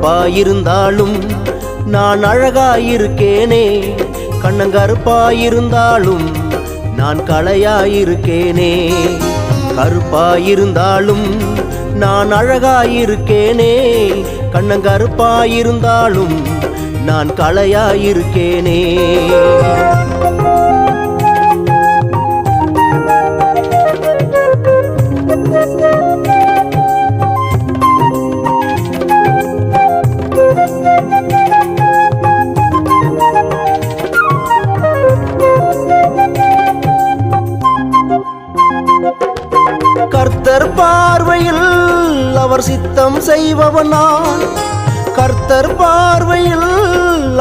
கருப்பாயிருந்தாலும் நான் அழகாயிருக்கேனே, கண்ணங்கருப்பாயிருந்தாலும் நான் கலையாயிருக்கேனே. கருப்பாயிருந்தாலும் நான் அழகாயிருக்கேனே, கண்ணங்கருப்பாயிருந்தாலும் நான் கலையாயிருக்கேனே. கர்த்தர் பார்வையில் அவர் சித்தம் செய்பவனான், கர்த்தர் பார்வையில்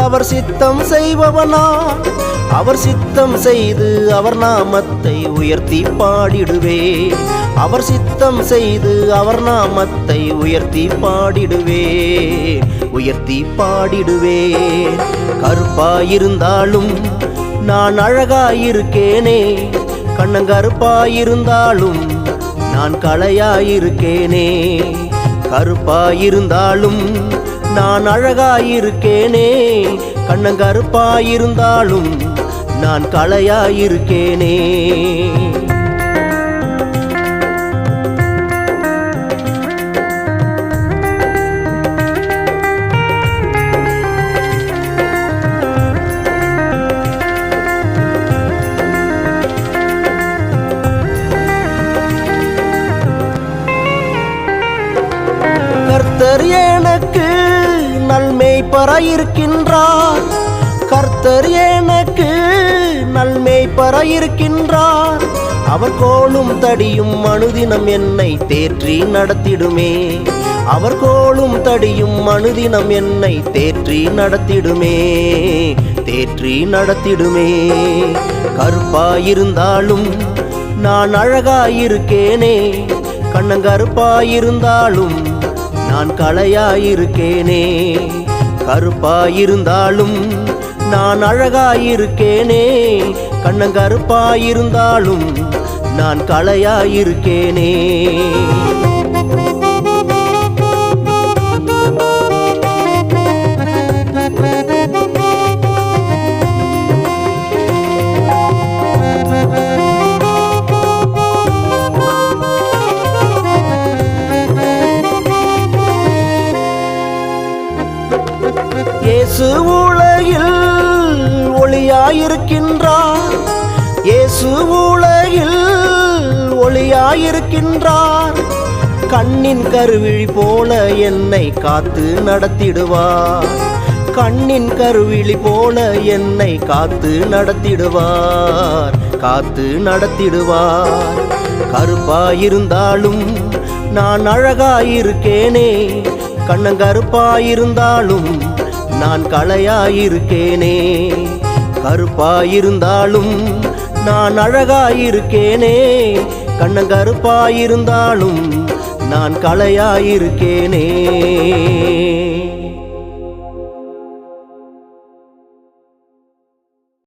அவர் சித்தம் செய்பவனான். அவர் சித்தம் செய்து அவர் நாமத்தை உயர்த்தி பாடிடுவே, அவர் சித்தம் செய்து அவர் நாமத்தை உயர்த்தி பாடிடுவே, உயர்த்தி பாடிடுவே. கருப்பாயிருந்தாலும் நான் அழகாயிருக்கேனே, கண்ணங்கருப்பாயிருந்தாலும் நான் கலையாயிருக்கேனே. கருப்பாயிருந்தாலும் நான் அழகாயிருக்கேனே, கண்ணங்கருப்பாயிருந்தாலும் நான் கலையாயிருக்கேனே. கர்த்தர் எனக்கு நல்மேய்ப்பராயிருக்கின்றார், கர்த்தர் எனக்கு நல்மேய்ப்பராயிருக்கின்றார். அவர் கோலும் தடியும் அனுதினம் என்னை தேற்றி நடத்திடுமே, அவர் கோலும் தடியும் அனுதினம் என்னை தேற்றி நடத்திடுமே, தேற்றி நடத்திடுமே. கருப்பாயிருந்தாலும் நான் அழகாயிருக்கேனே, கண்ணங்கருப்பாயிருந்தாலும் நான் கலையாயிருக்கேனே. கருப்பாயிருந்தாலும் நான் அழகாயிருக்கேனே, கண்ணங்கருப்பாயிருந்தாலும் நான் கலையாயிருக்கேனே. இயேசு உலகில் ஒளியாயிருக்கின்றார், இயேசு உலகில் ஒளியாயிருக்கின்றார். கண்ணின் கருவிழி போல என்னை காத்து நடத்திடுவார், கண்ணின் கருவிழி போல என்னை காத்து நடத்திடுவார், காத்து நடத்திடுவார். கருப்பாயிருந்தாலும் நான் அழகாயிருக்கேனே, கண்ணங்கருப்பாயிருந்தாலும் நான் கலையாயிருக்கேனே. கருப்பாயிருந்தாலும் நான் அழகாயிருக்கேனே, கண்ணங்கருப்பாயிருந்தாலும் நான் கலையாயிருக்கேனே.